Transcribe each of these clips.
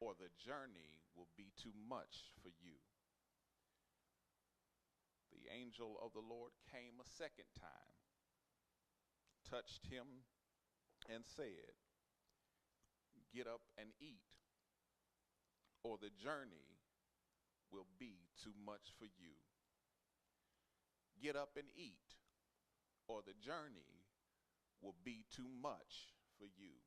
or the journey will be too much for you. The angel of the Lord came a second time, touched him, and said, "Get up and eat, or the journey will be too much for you." Get up and eat, or the journey will be too much for you.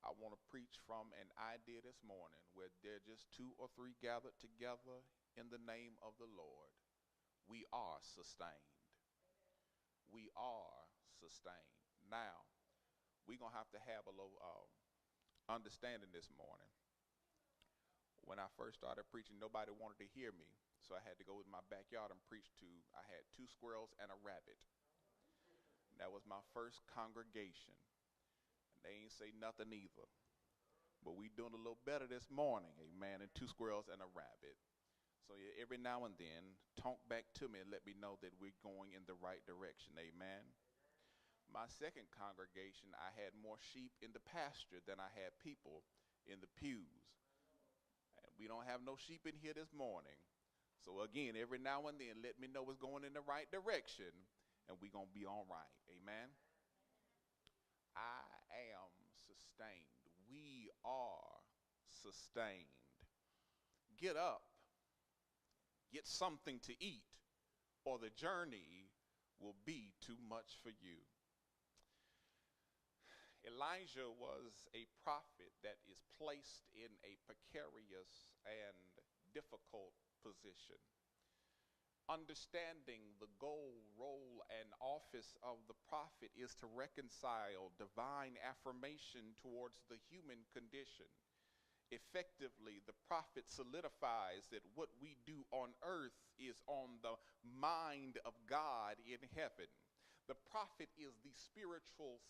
I want to preach from an idea this morning where there are just two or three gathered together in the name of the Lord. We are sustained. We are sustained. Now, we're going to have a little understanding this morning. When I first started preaching, nobody wanted to hear me, so I had to go in my backyard and preach I had 2 squirrels and a rabbit. That was my first congregation. They ain't say nothing either. But we doing a little better this morning, amen, and 2 squirrels and a rabbit. So yeah, every now and then, talk back to me and let me know that we're going in the right direction, amen. My second congregation, I had more sheep in the pasture than I had people in the pews. And we don't have no sheep in here this morning. So again, every now and then, let me know it's going in the right direction, and we're going to be all right, amen. I am sustained. We are sustained. Get up. Get something to eat, or the journey will be too much for you. Elijah was a prophet that is placed in a precarious and difficult position. Understanding the goal, role, and office of the prophet is to reconcile divine affirmation towards the human condition. Effectively, the prophet solidifies that what we do on earth is on the mind of God in heaven. The prophet is the spiritual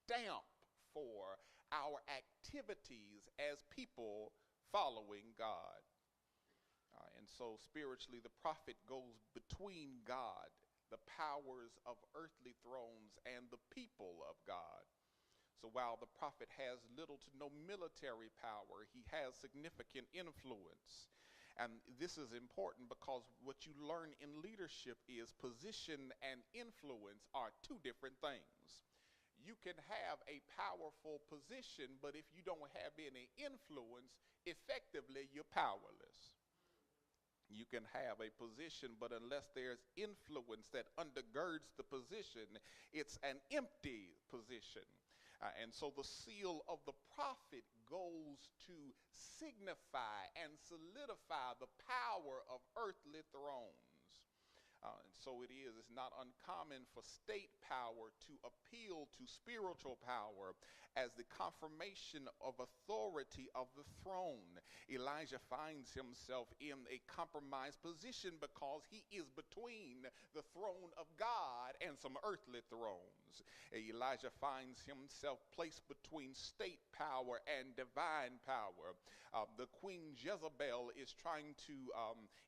stamp for our activities as people following God. And so spiritually, the prophet goes between God, the powers of earthly thrones, and the people of God. So while the prophet has little to no military power, he has significant influence. And this is important because what you learn in leadership is position and influence are 2 different things. You can have a powerful position, but if you don't have any influence, effectively you're powerless. You can have a position, but unless there's influence that undergirds the position, it's an empty position. And so the seal of the prophet goes to signify and solidify the power of earthly thrones. And so it's not uncommon for state power to appeal to spiritual power as the confirmation of authority of the throne. Elijah finds himself in a compromised position because he is between the throne of God and some earthly thrones. Elijah finds himself placed between state power and divine power. The Queen Jezebel is trying to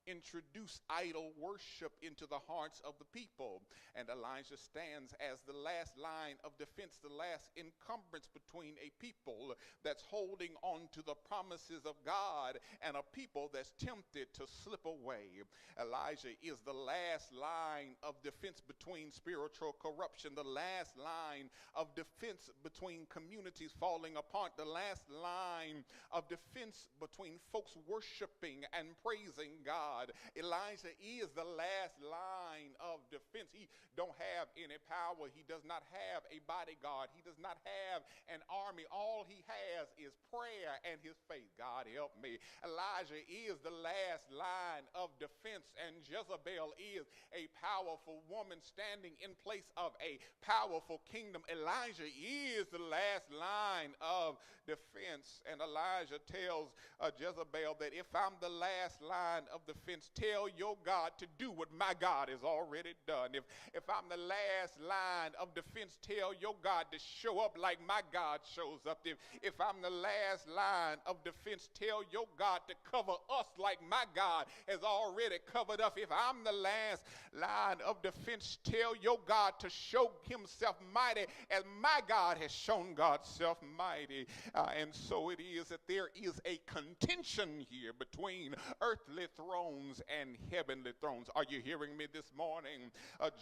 introduce idol worship into the hearts of the people, and Elijah stands as the last line of defense, the last encumbrance between a people that's holding on to the promises of God and a people that's tempted to slip away. Elijah is the last line of defense between spiritual corruption, the last line of defense between communities falling apart, the last line of defense between folks worshiping and praising God. Elijah is the last line of defense. He don't have any power. He does not have a bodyguard. He does not have an army. All he has is prayer and his faith. God help me. Elijah is the last line of defense, and Jezebel is a powerful woman standing in place of a powerful kingdom. Elijah is the last line of defense, and Elijah tells Jezebel that if I'm the last line of defense, tell your God to do what my God has already done. If I'm the last line of defense, tell your God to show up like my God shows up. If I'm the last line of defense, tell your God to cover us like my God has already covered us. If I'm the last line of defense, tell your God to show himself mighty as my God has shown God's self mighty. And so it is that there is a contention here between earthly thrones and heavenly thrones. Are you hearing me this morning?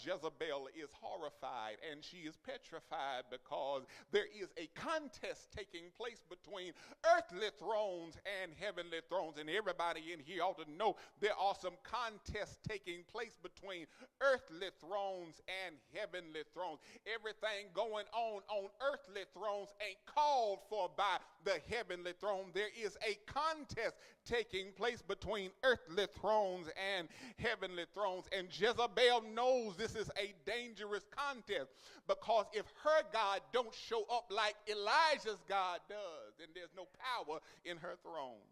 Jezebel is horrified and she is petrified because there is a contest taking place between earthly thrones and heavenly thrones. And everybody in here ought to know there are some contests taking place between earthly thrones and heavenly thrones. Everything going on earthly thrones ain't called for by the heavenly throne. There is a contest taking place between earthly thrones and heavenly thrones. And Jezebel knows this is a dangerous contest, because if her God don't show up like Elijah's God does, then there's no power in her throne.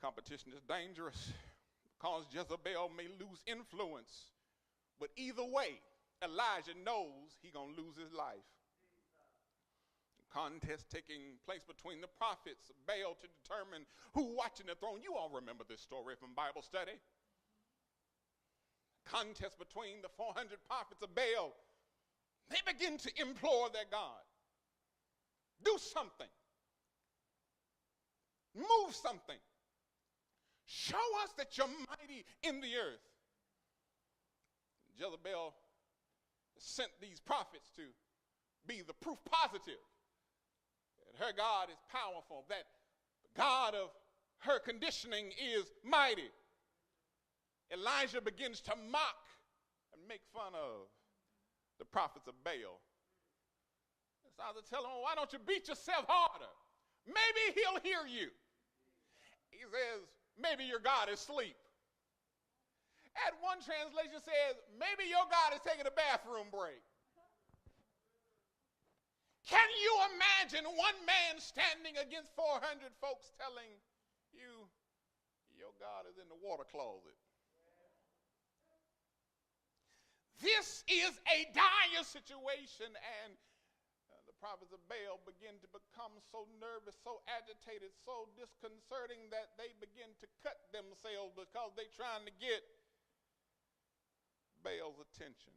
Competition is dangerous because Jezebel may lose influence. But either way, Elijah knows he's going to lose his life. Contest taking place between the prophets of Baal to determine who watching the throne. You all remember this story from Bible study. Contest between the 400 prophets of Baal. They begin to implore their God. Do something. Move something. Show us that you're mighty in the earth. Jezebel sent these prophets to be the proof positive that her God is powerful, that the God of her conditioning is mighty. Elijah begins to mock and make fun of the prophets of Baal. So I was telling him, why don't you beat yourself harder? Maybe he'll hear you. He says, maybe your God is asleep. And one translation says, maybe your God is taking a bathroom break. Can you imagine one man standing against 400 folks telling you your God is in the water closet? This is a dire situation, and the prophets of Baal begin to become so nervous, so agitated, so disconcerting that they begin to cut themselves because they're trying to get Baal's attention.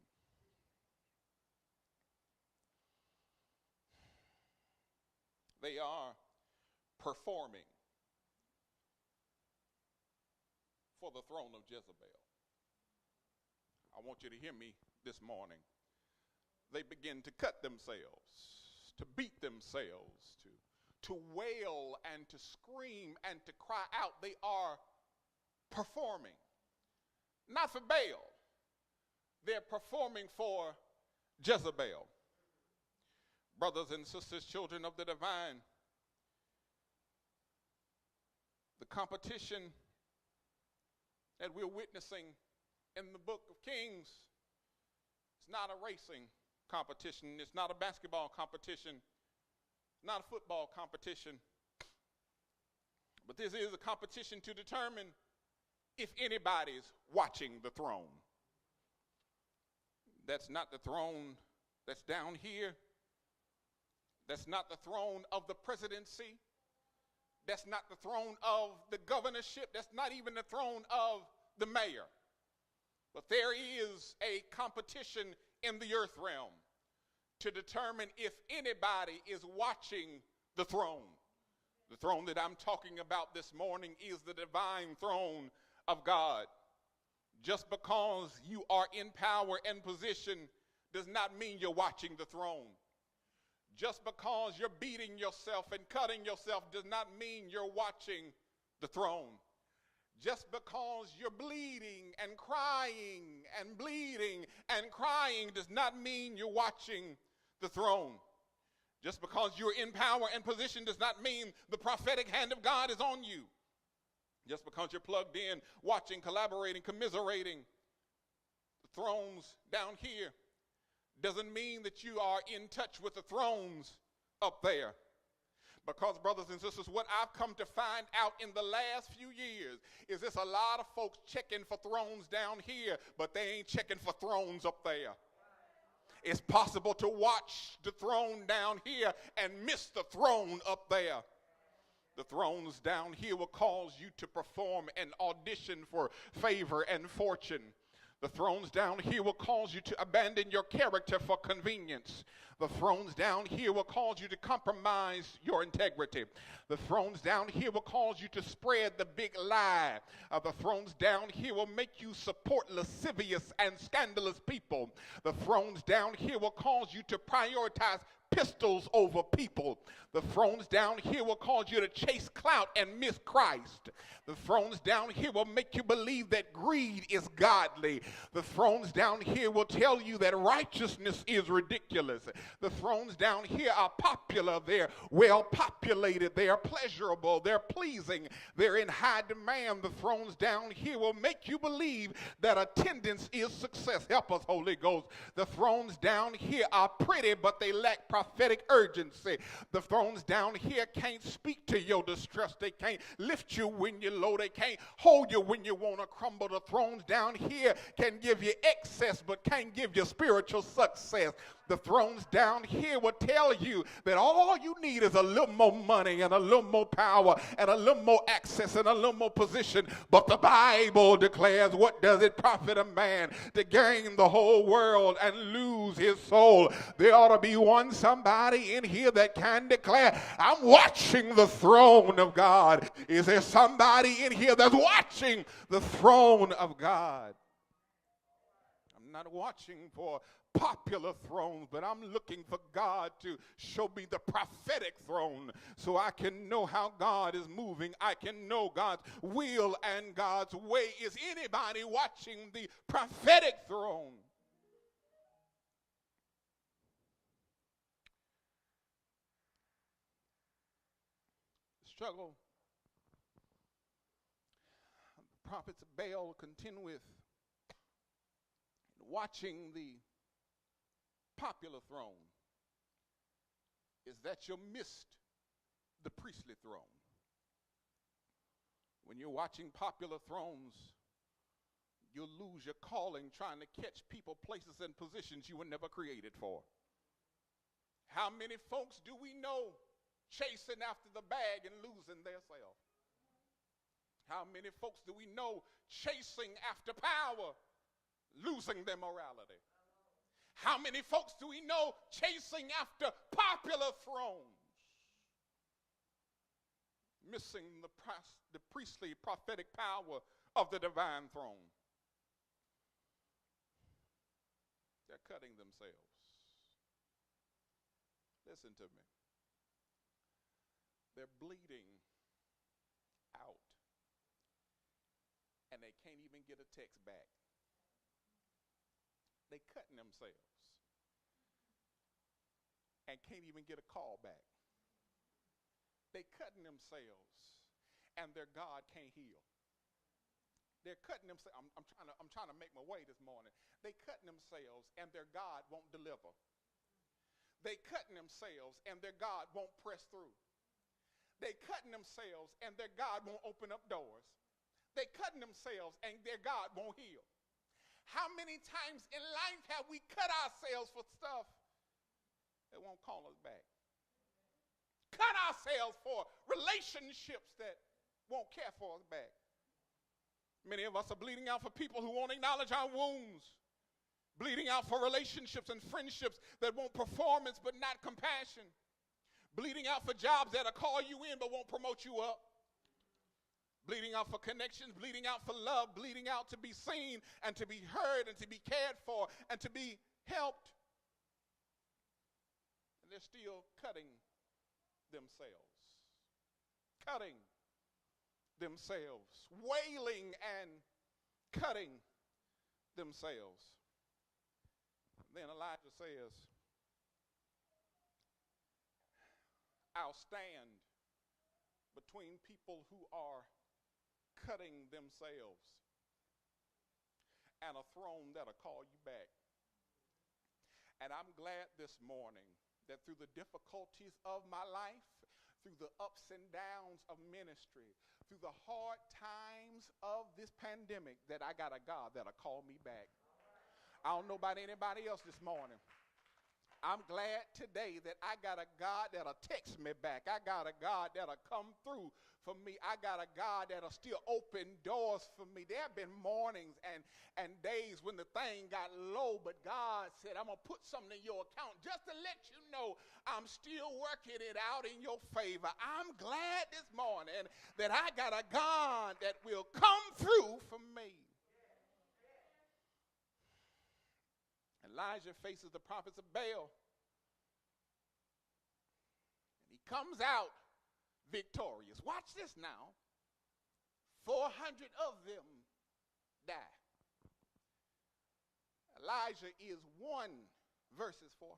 They are performing for the throne of Jezebel. I want you to hear me this morning. They begin to cut themselves, to beat themselves, to wail and to scream and to cry out. They are performing, not for Baal. They're performing for Jezebel. Brothers and sisters, children of the divine, the competition that we're witnessing in the book of Kings, it's not a racing competition. It's not a basketball competition, not a football competition. But this is a competition to determine if anybody's watching the throne. That's not the throne that's down here. That's not the throne of the presidency. That's not the throne of the governorship. That's not even the throne of the mayor. But there is a competition in the earth realm to determine if anybody is watching the throne. The throne that I'm talking about this morning is the divine throne of God. Just because you are in power and position does not mean you're watching the throne. Just because you're beating yourself and cutting yourself does not mean you're watching the throne. Just because you're bleeding and crying and bleeding and crying does not mean you're watching the throne. Just because you're in power and position does not mean the prophetic hand of God is on you. Just because you're plugged in, watching, collaborating, commiserating the thrones down here doesn't mean that you are in touch with the thrones up there. Because, brothers and sisters, what I've come to find out in the last few years is there's a lot of folks checking for thrones down here, but they ain't checking for thrones up there. It's possible to watch the throne down here and miss the throne up there. The thrones down here will cause you to perform and audition for favor and fortune. The thrones down here will cause you to abandon your character for convenience. The thrones down here will cause you to compromise your integrity. The thrones down here will cause you to spread the big lie. The thrones down here will make you support lascivious and scandalous people. The thrones down here will cause you to prioritize pistols over people. The thrones down here will cause you to chase clout and miss Christ. The thrones down here will make you believe that greed is godly. The thrones down here will tell you that righteousness is ridiculous. The thrones down here are popular. They're well populated. They are pleasurable. They're pleasing. They're in high demand. The thrones down here will make you believe that attendance is success. Help us, Holy Ghost. The thrones down here are pretty, but they lack prophetic urgency. The thrones down here can't speak to your distress. They can't lift you when you're low. They can't hold you when you want to crumble. The thrones down here can give you excess, but can't give you spiritual success. The thrones down here will tell you that all you need is a little more money and a little more power and a little more access and a little more position. But the Bible declares, what does it profit a man to gain the whole world and lose his soul? There ought to be somebody in here that can declare, I'm watching the throne of God. Is there somebody in here that's watching the throne of God? I'm not watching for popular thrones, but I'm looking for God to show me the prophetic throne so I can know how God is moving. I can know God's will and God's way. Is anybody watching the prophetic throne? Struggle the prophets of Baal contend with watching the popular throne is that you missed the priestly throne. When you're watching popular thrones, you'll lose your calling trying to catch people, places, and positions you were never created for. How many folks do we know chasing after the bag and losing their self? How many folks do we know chasing after power, losing their morality? How many folks do we know chasing after popular thrones, missing the priestly prophetic power of the divine throne? They're cutting themselves. Listen to me. They're bleeding out, and they can't even get a text back. They cutting themselves and can't even get a call back. They cutting themselves and their God can't heal. They're cutting themselves. I'm trying to make my way this morning. They cutting themselves and their God won't deliver. They cutting themselves and their God won't press through. They cutting themselves and their God won't open up doors. They cutting themselves and their God won't heal. How many times in life have we cut ourselves for stuff that won't call us back? Cut ourselves for relationships that won't care for us back. Many of us are bleeding out for people who won't acknowledge our wounds. Bleeding out for relationships and friendships that want performance but not compassion. Bleeding out for jobs that'll call you in but won't promote you up. Bleeding out for connections, bleeding out for love, bleeding out to be seen and to be heard and to be cared for and to be helped. And they're still cutting themselves. Cutting themselves. Wailing and cutting themselves. Then Elijah says, I'll stand between people who are cutting themselves and a throne that'll call you back. And I'm glad this morning that through the difficulties of my life, through the ups and downs of ministry, through the hard times of this pandemic, that I got a God that'll call me back. I don't know about anybody else this morning, I'm glad today that I got a God that'll text me back. I got a God that'll come through for me. I got a God that'll still open doors for me. There have been mornings and days when the thing got low, but God said, I'm going to put something in your account just to let you know I'm still working it out in your favor. I'm glad this morning that I got a God that will come through for me. Elijah faces the prophets of Baal. And he comes out victorious. Watch this now. 400 of them die. Elijah is 1 versus 400.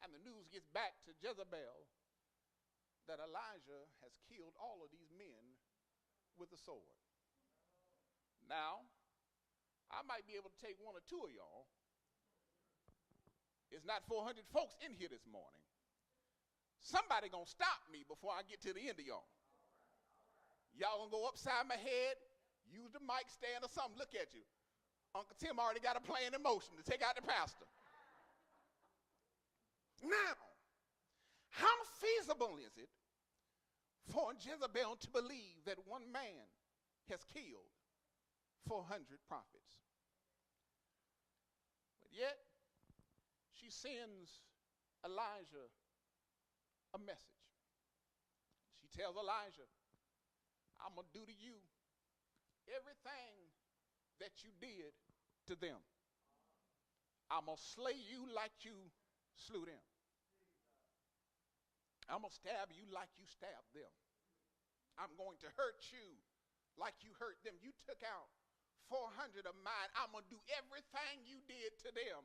And the news gets back to Jezebel that Elijah has killed all of these men with a sword. Now, I might be able to take 1 or 2 of y'all. It's not 400 folks in here this morning. Somebody gonna stop me before I get to the end of y'all. Y'all gonna go upside my head, use the mic stand or something, look at you. Uncle Tim already got a plan in motion to take out the pastor. Now, how feasible is it for Jezebel to believe that one man has killed 400 prophets? But yet, she sends Elijah a message. She tells Elijah, I'm going to do to you everything that you did to them. I'm going to slay you like you slew them. I'm going to stab you like you stabbed them. I'm going to hurt you like you hurt them. You took out 400 of mine. I'm going to do everything you did to them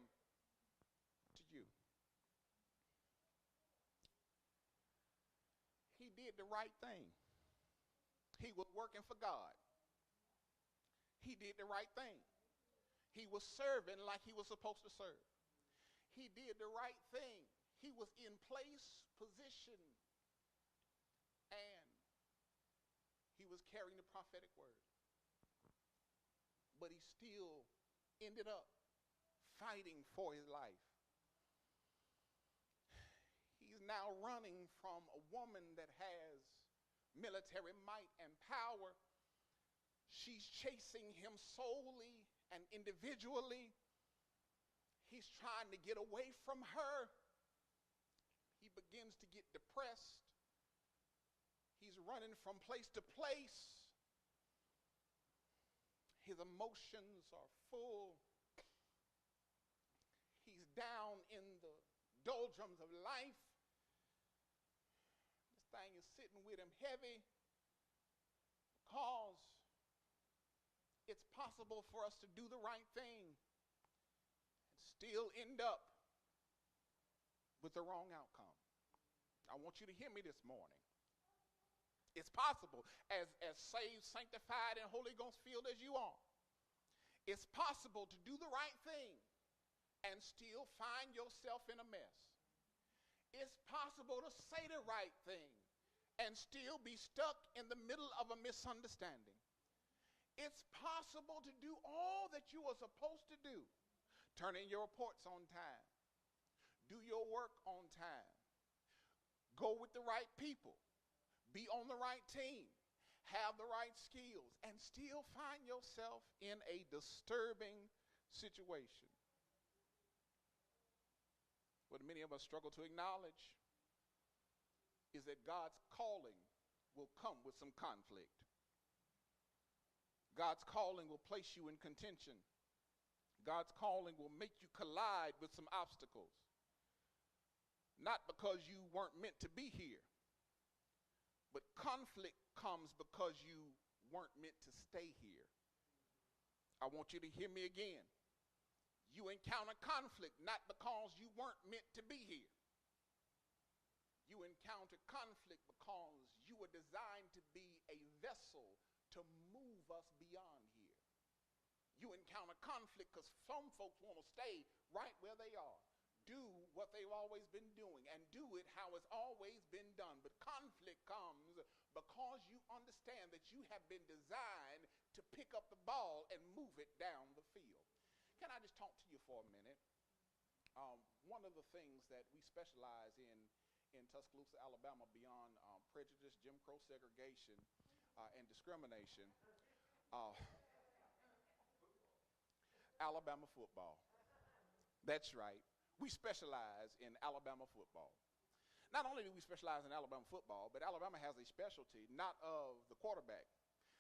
to you. He did the right thing. He was working for God. He did the right thing. He was serving like he was supposed to serve. He did the right thing. He was in place, position, and he was carrying the prophetic word. But he still ended up fighting for his life. He's now running from a woman that has military might and power. She's chasing him solely and individually. He's trying to get away from her. He begins to get depressed. He's running from place to place. His emotions are full. He's down in the doldrums of life. This thing is sitting with him heavy because it's possible for us to do the right thing and still end up with the wrong outcome. I want you to hear me this morning. It's possible, as saved, sanctified, and Holy Ghost filled as you are, it's possible to do the right thing and still find yourself in a mess. It's possible to say the right thing and still be stuck in the middle of a misunderstanding. It's possible to do all that you are supposed to do. Turn in your reports on time. Do your work on time. Go with the right people. Be on the right team. Have the right skills. And still find yourself in a disturbing situation. What many of us struggle to acknowledge is that God's calling will come with some conflict. God's calling will place you in contention. God's calling will make you collide with some obstacles. Not because you weren't meant to be here, but conflict comes because you weren't meant to stay here. I want you to hear me again. You encounter conflict not because you weren't meant to be here. You encounter conflict because you were designed to be a vessel to move us beyond here. You encounter conflict because some folks want to stay right where they are. Do what they've always been doing and do it how it's always been done. But conflict comes because you understand that you have been designed to pick up the ball and move it down the field. Can I just talk to you for a minute? One of the things that we specialize in Tuscaloosa, Alabama, beyond prejudice, Jim Crow segregation, and discrimination, uh, Alabama football. That's right. We specialize in Alabama football. Not only do we specialize in Alabama football, but Alabama has a specialty, not of the quarterback.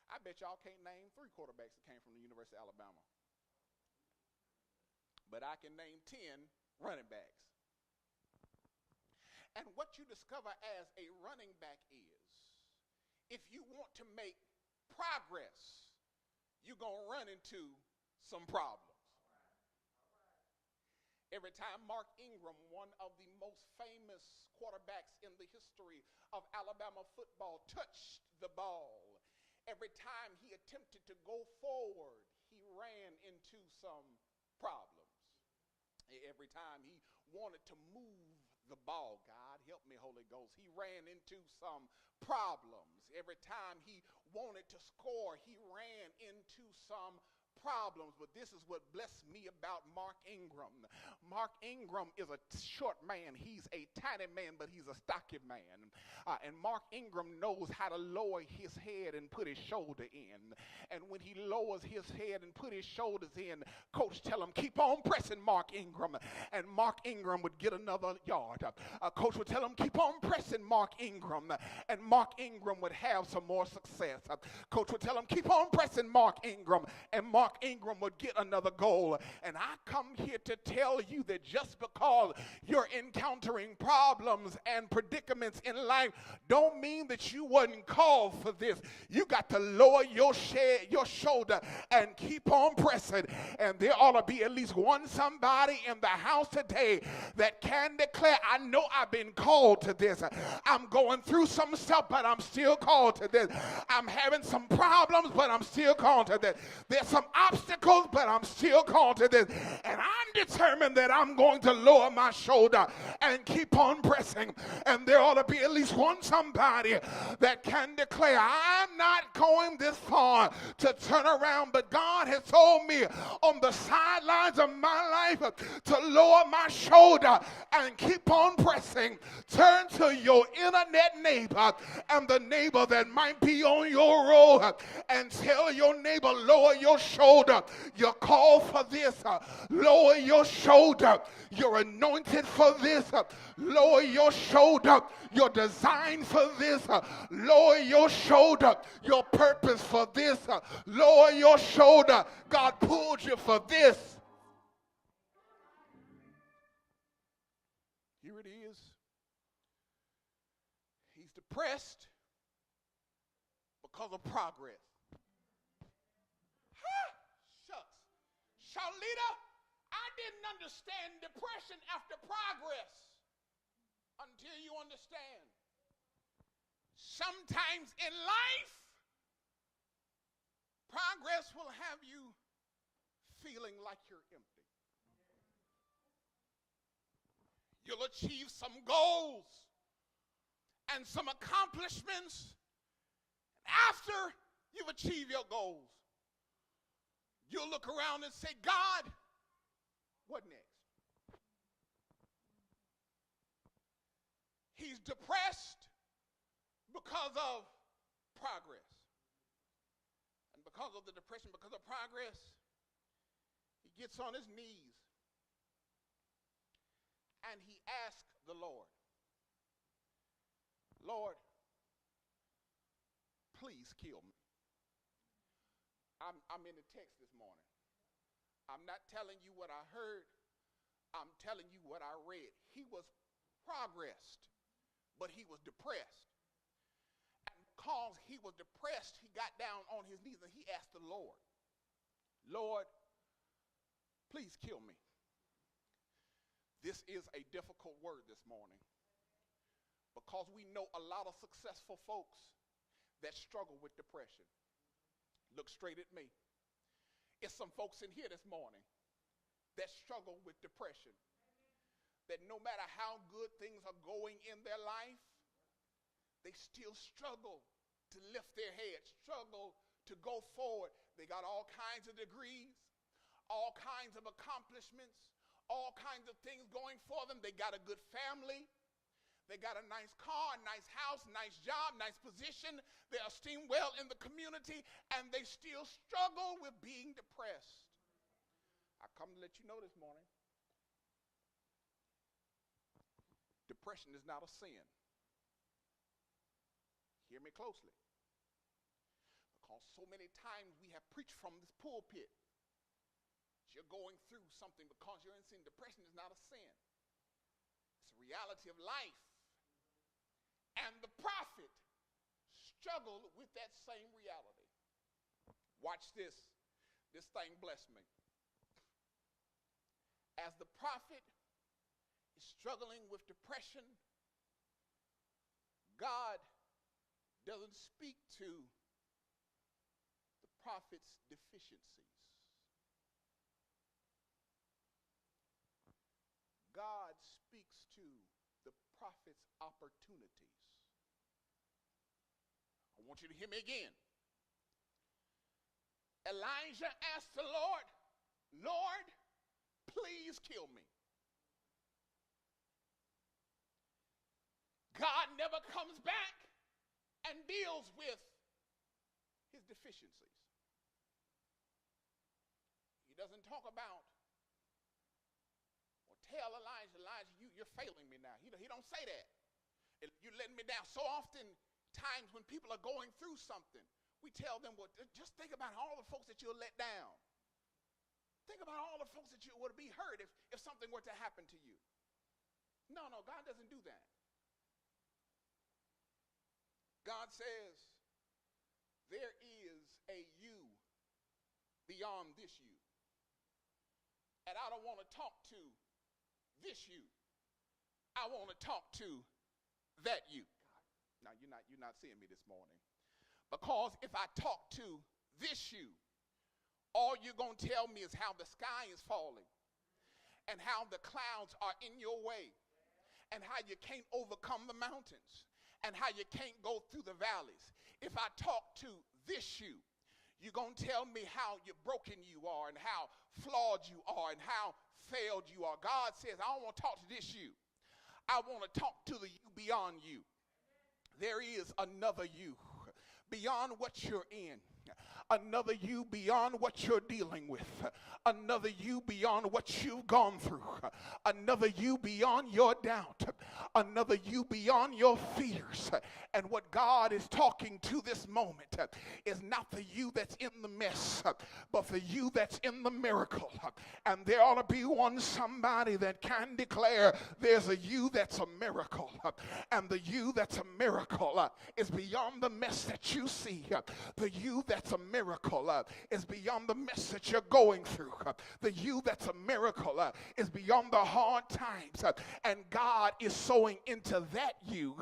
I bet y'all can't name 3 quarterbacks that came from the University of Alabama. But I can name 10 running backs. And what you discover as a running back is, if you want to make progress, you're going to run into some problems. Every time Mark Ingram, one of the most famous quarterbacks in the history of Alabama football, touched the ball, every time he attempted to go forward, he ran into some problems. Every time he wanted to move the ball, God help me, Holy Ghost, he ran into some problems. Every time he wanted to score, he ran into some problems. But this is what blessed me about Mark Ingram. Mark Ingram is a short man. He's a tiny man, but he's a stocky man. And Mark Ingram knows how to lower his head and put his shoulder in. And when he lowers his head and put his shoulders in, coach tell him, keep on pressing, Mark Ingram. And Mark Ingram would get another yard. Coach would tell him, keep on pressing, Mark Ingram. And Mark Ingram would have some more success. Coach would tell him, keep on pressing, Mark Ingram. And Mark Ingram would get another goal. And I come here to tell you that just because you're encountering problems and predicaments in life don't mean that you wasn't called for this. You got to lower your shoulder and keep on pressing. And there ought to be at least one somebody in the house today that can declare, I know I've been called to this. I'm going through some stuff, but I'm still called to this. I'm having some problems, but I'm still called to this. There's some obstacles, but I'm still called to this. And I'm determined that I'm going to lower my shoulder and keep on pressing. And there ought to be at least one somebody that can declare, I'm not going this far to turn around, but God has told me on the sidelines of my life to lower my shoulder and keep on pressing. Turn to your internet neighbor and the neighbor that might be on your road and tell your neighbor, lower your shoulder. You're called for this. Lower your shoulder. You're anointed for this. Lower your shoulder. You're designed for this. Lower your shoulder. Your purpose for this. Lower your shoulder. God pulled you for this. Here it is. He's depressed because of progress. Shucks. Shalita, I didn't understand depression after progress until you understand. Sometimes in life, progress will have you feeling like you're empty. You'll achieve some goals and some accomplishments. After you've achieved your goals, you'll look around and say, God, what next? He's depressed because of progress. And because of the depression, because of progress, he gets on his knees and he asks the Lord, Lord, please kill me. I'm in the text this morning. I'm not telling you what I heard. I'm telling you what I read. He was progressed, but he was depressed. And because he was depressed, he got down on his knees and he asked the Lord, Lord, please kill me. This is a difficult word this morning because we know a lot of successful folks that struggle with depression. Look straight at me. It's some folks in here this morning that struggle with depression. That no matter how good things are going in their life, they still struggle to lift their head, struggle to go forward. They got all kinds of degrees, all kinds of accomplishments, all kinds of things going for them. They got a good family. They got a nice car, nice house, nice job, nice position. They're esteemed well in the community, and they still struggle with being depressed. I come to let you know this morning, depression is not a sin. Hear me closely. Because so many times we have preached from this pulpit. You're going through something because you're in sin. Depression is not a sin. It's a reality of life. And the prophet struggled with that same reality. Watch this. This thing blessed me. As the prophet is struggling with depression, God doesn't speak to the prophet's deficiencies. God speaks to the prophet's opportunities. I want you to hear me again. Elijah asked the Lord, Lord, please kill me. God never comes back and deals with his deficiencies. He doesn't talk about or tell Elijah, you're failing me now. He don't say that. You're letting me down. So often times when people are going through something, we tell them, well, just think about all the folks that you'll let down. Think about all the folks that you would be hurt if something were to happen to you. No, God doesn't do that. God says, there is a you beyond this you. And I don't want to talk to this you. I want to talk to that you. Now, you're not seeing me this morning. Because if I talk to this you, all you're going to tell me is how the sky is falling and how the clouds are in your way and how you can't overcome the mountains and how you can't go through the valleys. If I talk to this you, you're going to tell me how broken you are and how flawed you are and how failed you are. God says, I don't want to talk to this you. I want to talk to the you beyond you. There is another you beyond what you're in. Another you beyond what you're dealing with. Another you beyond what you've gone through. Another you beyond your doubt. Another you beyond your fears. And what God is talking to this moment is not the you that's in the mess, but the you that's in the miracle. And there ought to be somebody that can declare there's a you that's a miracle. And the you that's a miracle is beyond the mess that you see. The you that's a miracle is beyond the mess that you're going through. The you that's a miracle is beyond the hard times. And God is sowing into that you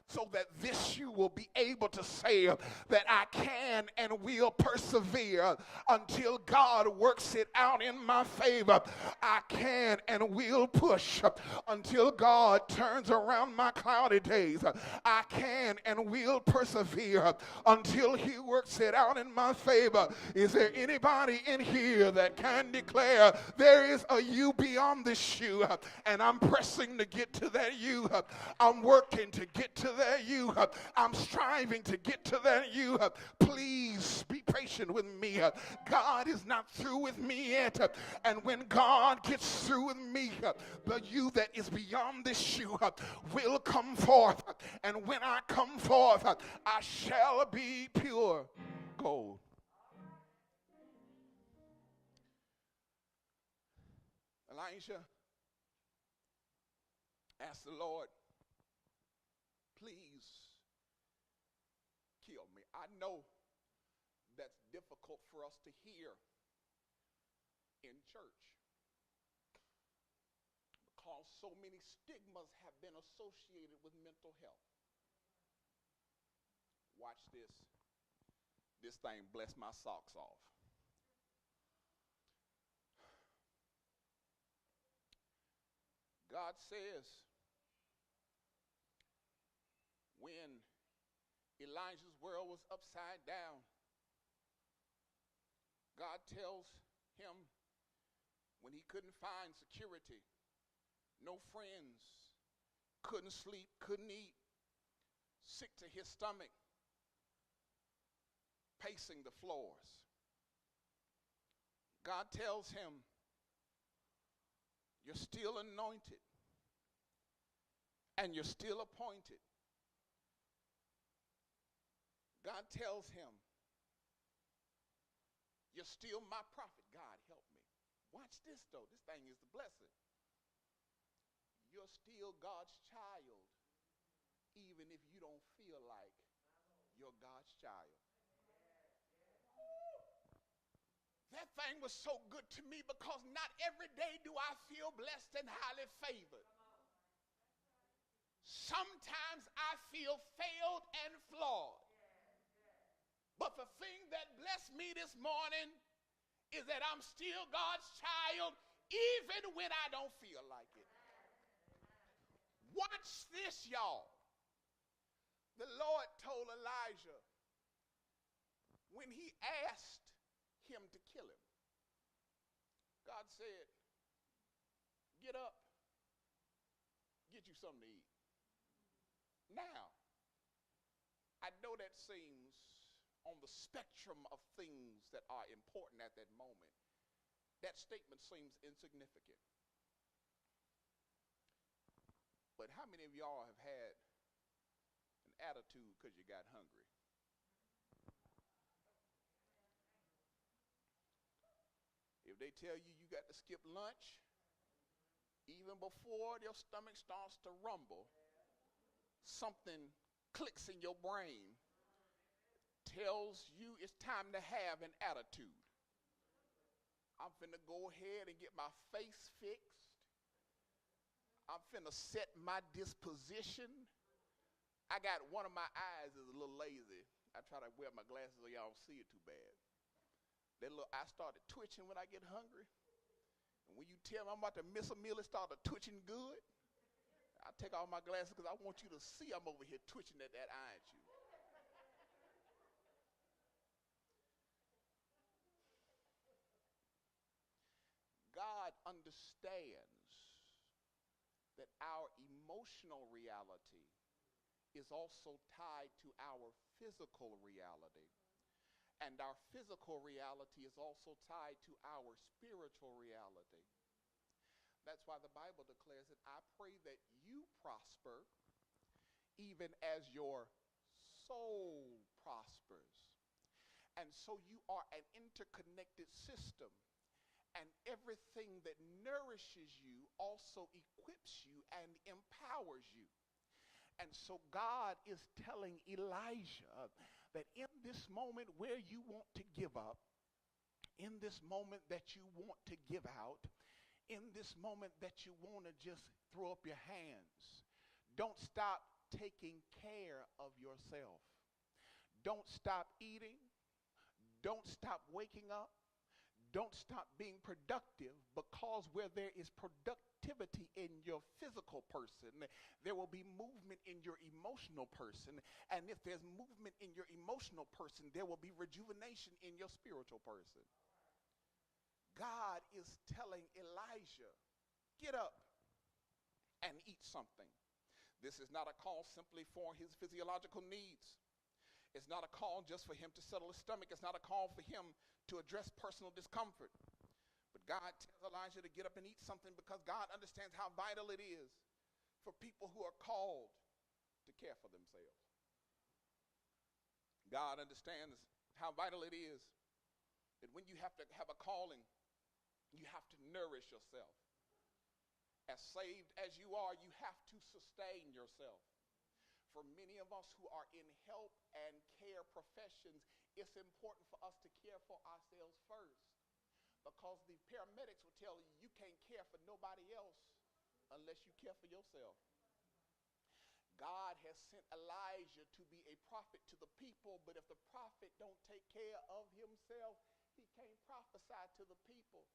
so that this you will be able to say that I can and will persevere until God works it out in my favor. I can and will push until God turns around my cloudy days. I can and will persevere until he works it out in my favor. Is there anybody in here that can declare there is a you beyond this you, and I'm pressing to get to that you. I'm working to get to that you. I'm striving to get to that you. Please be patient with me. God is not through with me yet, and when God gets through with me, the you that is beyond this you will come forth, and when I come forth, I shall be pure gold. Elijah asked the Lord, please kill me. I know that's difficult for us to hear in church because so many stigmas have been associated with mental health. Watch this. This thing blessed my socks off. God says, when Elijah's world was upside down, God tells him when he couldn't find security, no friends, couldn't sleep, couldn't eat, sick to his stomach, pacing the floors. God tells him, you're still anointed and you're still appointed. God tells him, you're still my prophet. God, help me. Watch this, though. This thing is the blessing. You're still God's child, even if you don't feel like you're God's child. That thing was so good to me because not every day do I feel blessed and highly favored. Sometimes I feel failed and flawed. But the thing that blessed me this morning is that I'm still God's child even when I don't feel like it. Watch this, y'all. The Lord told Elijah when he asked him to kill him, God said, get up, get you something to eat. Now, I know that seems on the spectrum of things that are important at that moment. That statement seems insignificant. But how many of y'all have had an attitude because you got hungry? If they tell you you got to skip lunch, even before your stomach starts to rumble, something clicks in your brain, tells you it's time to have an attitude. I'm finna go ahead and get my face fixed. I'm finna set my disposition. I got one of my eyes is a little lazy. I try to wear my glasses so y'all don't see it too bad. I started twitching when I get hungry. And when you tell me I'm about to miss a meal, it started twitching good. I take off my glasses because I want you to see I'm over here twitching at that eye at you. God understands that our emotional reality is also tied to our physical reality. And our physical reality is also tied to our spiritual reality. That's why the Bible declares that I pray that you prosper even as your soul prospers. And so you are an interconnected system. And everything that nourishes you also equips you and empowers you. And so God is telling Elijah that in this moment where you want to give up, in this moment that you want to give out, in this moment that you want to just throw up your hands, don't stop taking care of yourself. Don't stop eating. Don't stop waking up. Don't stop being productive, because where there is productivity in your physical person, there will be movement in your emotional person. And if there's movement in your emotional person, there will be rejuvenation in your spiritual person. God is telling Elijah, get up and eat something. This is not a call simply for his physiological needs. It's not a call just for him to settle his stomach. It's not a call for him to address personal discomfort. But God tells Elijah to get up and eat something because God understands how vital it is for people who are called to care for themselves. God understands how vital it is that when you have to have a calling, you have to nourish yourself. As saved as you are, you have to sustain yourself. For many of us who are in help and care professions, it's important for us to care for ourselves first, because the paramedics will tell you you can't care for nobody else unless you care for yourself. God has sent Elijah to be a prophet to the people, but if the prophet don't take care of himself, he can't prophesy to the people.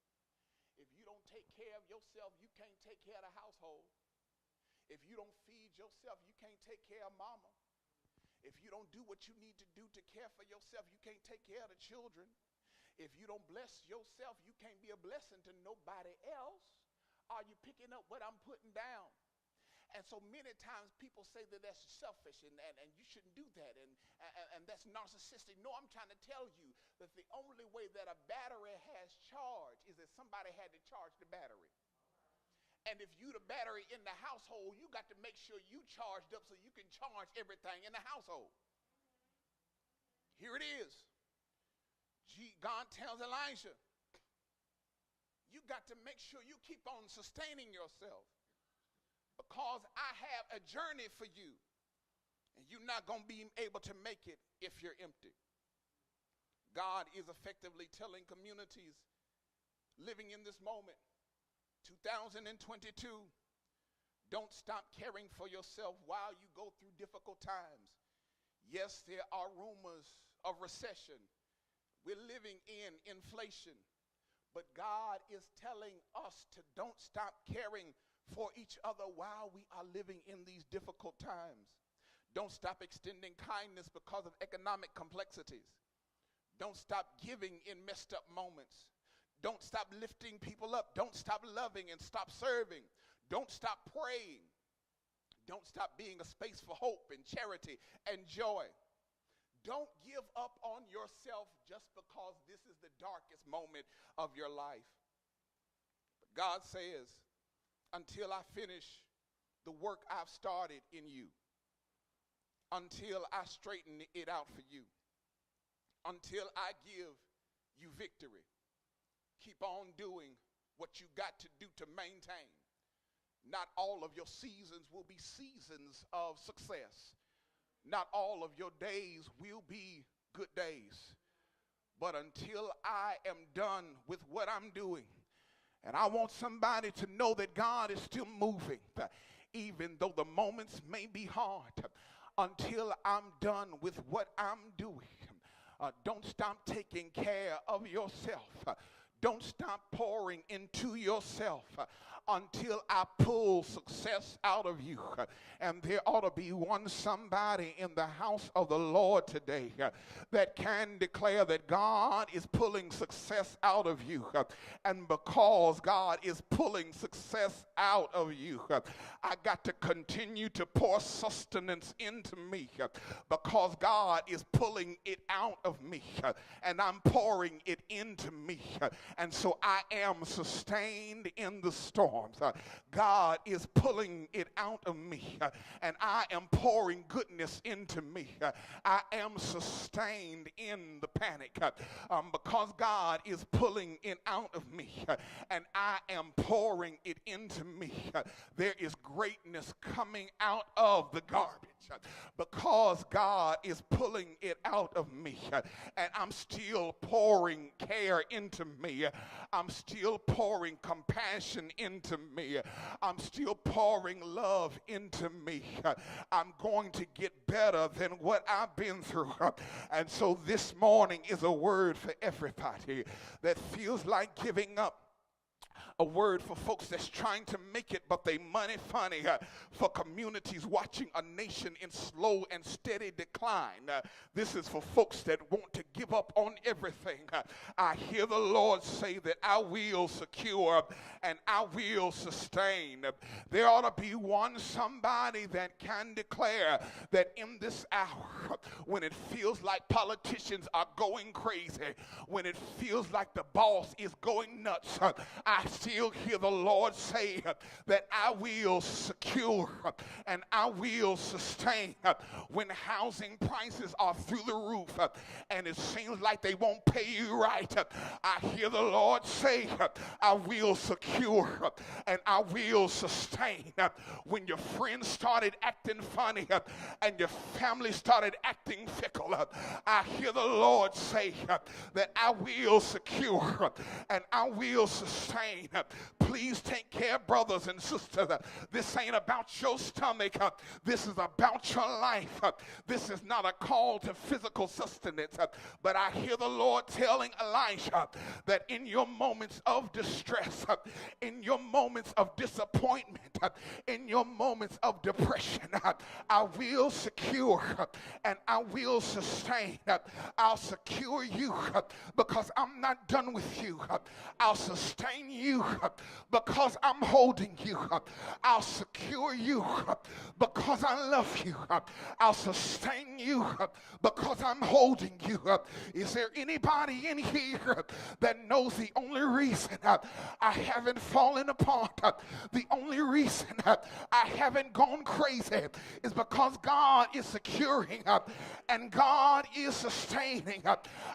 If you don't take care of yourself, you can't take care of the household. If you don't feed yourself, you can't take care of mama. If you don't do what you need to do to care for yourself, you can't take care of the children. If you don't bless yourself, you can't be a blessing to nobody else. Are you picking up what I'm putting down? And so many times people say that that's selfish and you shouldn't do that and that's narcissistic. No, I'm trying to tell you that the only way that a battery has charge is that somebody had to charge the battery. And if you the battery in the household, you got to make sure you charged up so you can charge everything in the household. Here it is. God tells Elijah, you got to make sure you keep on sustaining yourself, because I have a journey for you, and you're not going to be able to make it if you're empty. God is effectively telling communities living in this moment, 2022, don't stop caring for yourself while you go through difficult times. Yes, there are rumors of recession. We're living in inflation. But God is telling us to don't stop caring for each other while we are living in these difficult times. Don't stop extending kindness because of economic complexities. Don't stop giving in messed up moments. Don't stop lifting people up. Don't stop loving and stop serving. Don't stop praying. Don't stop being a space for hope and charity and joy. Don't give up on yourself just because this is the darkest moment of your life. But God says, until I finish the work I've started in you, until I straighten it out for you, until I give you victory, keep on doing what you got to do to maintain. Not all of your seasons will be seasons of success. Not all of your days will be good days. But until I am done with what I'm doing, and I want somebody to know that God is still moving, even though the moments may be hard, until I'm done with what I'm doing. Don't stop taking care of yourself. Don't stop pouring into yourself until I pull success out of you. And there ought to be somebody in the house of the Lord today that can declare that God is pulling success out of you. And because God is pulling success out of you, I got to continue to pour sustenance into me, because God is pulling it out of me and I'm pouring it into me. And so I am sustained in the storms. God is pulling it out of me and I am pouring goodness into me. I am sustained in the panic because God is pulling it out of me and I am pouring it into me. There is greatness coming out of the garbage because God is pulling it out of me, and I'm still pouring care into me. I'm still pouring compassion into me. I'm still pouring love into me. I'm going to get better than what I've been through. And so this morning is a word for everybody that feels like giving up. A word for folks that's trying to make it, but they money funny. For communities watching a nation in slow and steady decline. This is for folks that want to give up on everything. I hear the Lord say that I will secure and I will sustain. There ought to be somebody that can declare that in this hour, when it feels like politicians are going crazy, when it feels like the boss is going nuts, I still hear the Lord say that I will secure and I will sustain. When housing prices are through the roof and it seems like they won't pay you right, I hear the Lord say I will secure and I will sustain. When your friends started acting funny and your family started acting fickle, I hear the Lord say that I will secure and I will sustain. Please take care, brothers and sisters. This ain't ain't about your stomach. This is about your life. This is not a call to physical sustenance. But I hear the Lord telling Elijah that in your moments of distress, in your moments of disappointment, in your moments of depression, I will secure and I will sustain. I'll secure you because I'm not done with you. I'll sustain you because I'm holding you. I'll secure you because I love you. I'll sustain you because I'm holding you. Is there anybody in here that knows the only reason I haven't fallen apart, the only reason I haven't gone crazy is because God is securing and God is sustaining.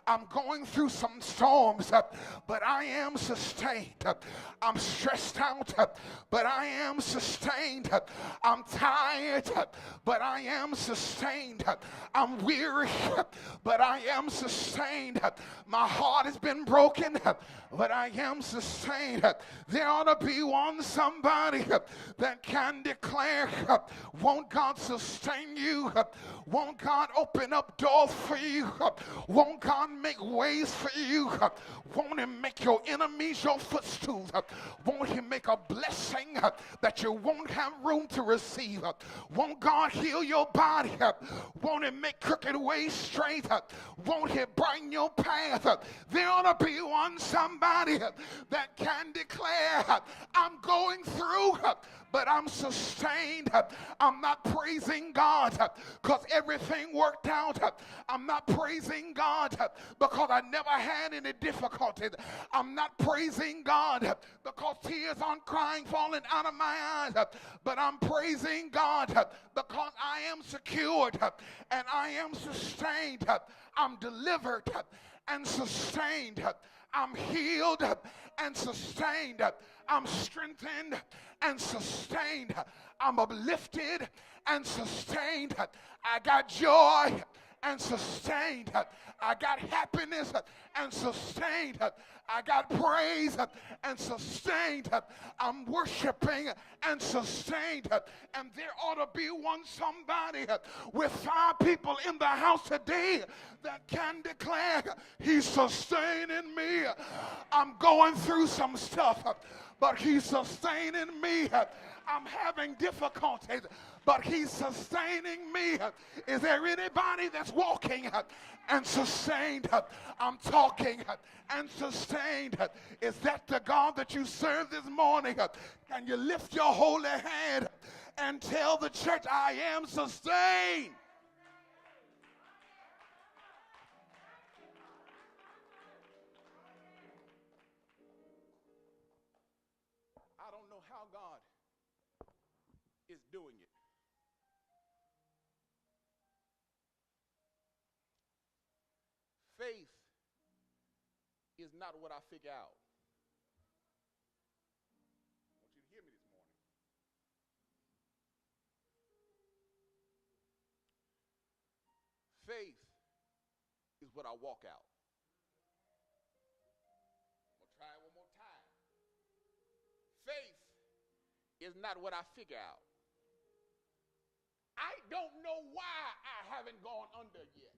I'm going through some storms, but I am sustained. I'm stressed out, but I am sustained. I'm tired, but I am sustained. I'm weary, but I am sustained. My heart has been broken, but I am sustained. There ought to be somebody that can declare, won't God sustain you? Won't God open up doors for you? Won't God make ways for you? Won't He make your enemies your footstools? Won't He make a blessing that you won't have room to receive? Won't God heal your body? Won't He make crooked ways straight? Won't He brighten your path? There ought to be somebody that can declare, I'm going through, but I'm sustained. I'm not praising God because everything worked out. I'm not praising God because I never had any difficulties. I'm not praising God because tears aren't crying falling out of my eyes. But I'm praising God because I am secured and I am sustained. I'm delivered and sustained. I'm healed and sustained. I'm strengthened and sustained. I'm uplifted and sustained. I got joy and sustained. I got happiness and sustained. I got praise and sustained. I'm worshiping and sustained. And there ought to be somebody with 5 people in the house today that can declare, He's sustaining me. I'm going through some stuff, but He's sustaining me. I'm having difficulties, but He's sustaining me. Is there anybody that's walking and sustained? I'm talking and sustained. Is that the God that you serve this morning? Can you lift your holy hand and tell the church, I am sustained? I don't know how God is doing it. Faith is not what I figure out. I want you to hear me this morning. Faith is what I walk out. I'm going to try it one more time. Faith is not what I figure out. I don't know why I haven't gone under yet.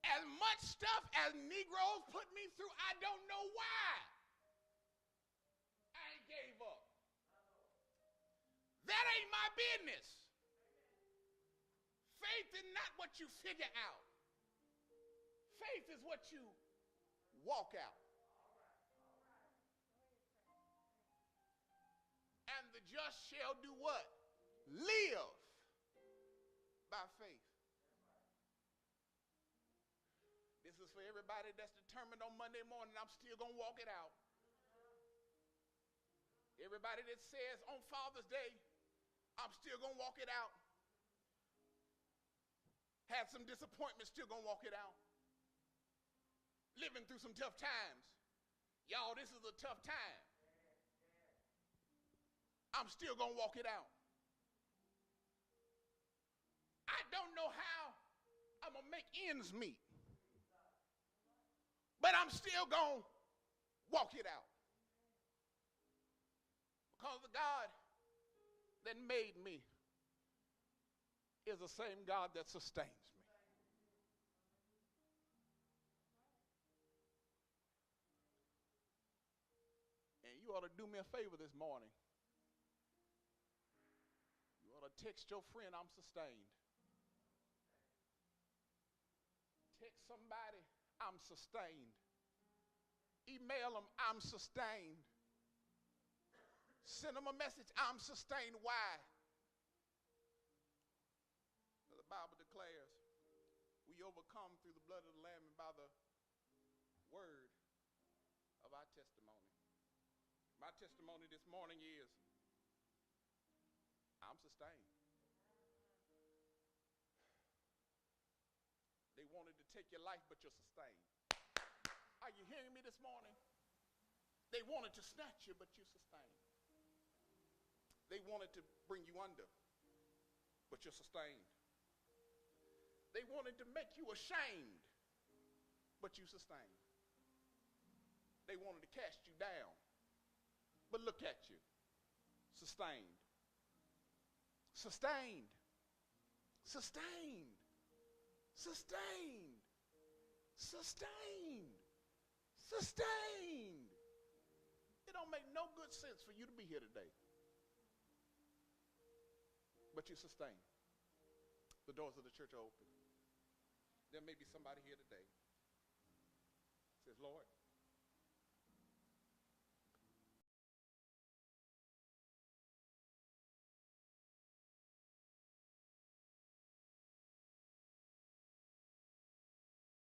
As much stuff as Negroes put me through, I don't know why I ain't gave up. That ain't my business. Faith is not what you figure out. Faith is what you walk out. And the just shall do what? Live by faith. This is for everybody that's determined on Monday morning, I'm still going to walk it out. Everybody that says on Father's Day, I'm still going to walk it out. Had some disappointment, still going to walk it out. Living through some tough times. Y'all, this is a tough time. I'm still going to walk it out. I don't know how I'm going to make ends meet. But I'm still going to walk it out. the God that made me is the same God that sustains me. And you ought to do me a favor this morning. You ought to text your friend, I'm sustained. Text somebody, I'm sustained. Email them, I'm sustained. Send them a message, I'm sustained. Why? The Bible declares we overcome through the blood of the Lamb and by the word of our testimony. My testimony this morning is I'm sustained. They wanted to take your life, but you're sustained. Are you hearing me this morning? They wanted to snatch you, but you're sustained. They wanted to bring you under, but you're sustained. They wanted to make you ashamed, but you sustained. They wanted to cast you down, but look at you, sustained. Sustained. Sustained. Sustained. Sustained. Sustained. It don't make no good sense for you to be here today, but you're sustained. The doors of the church are open. There may be somebody here today who says, Lord,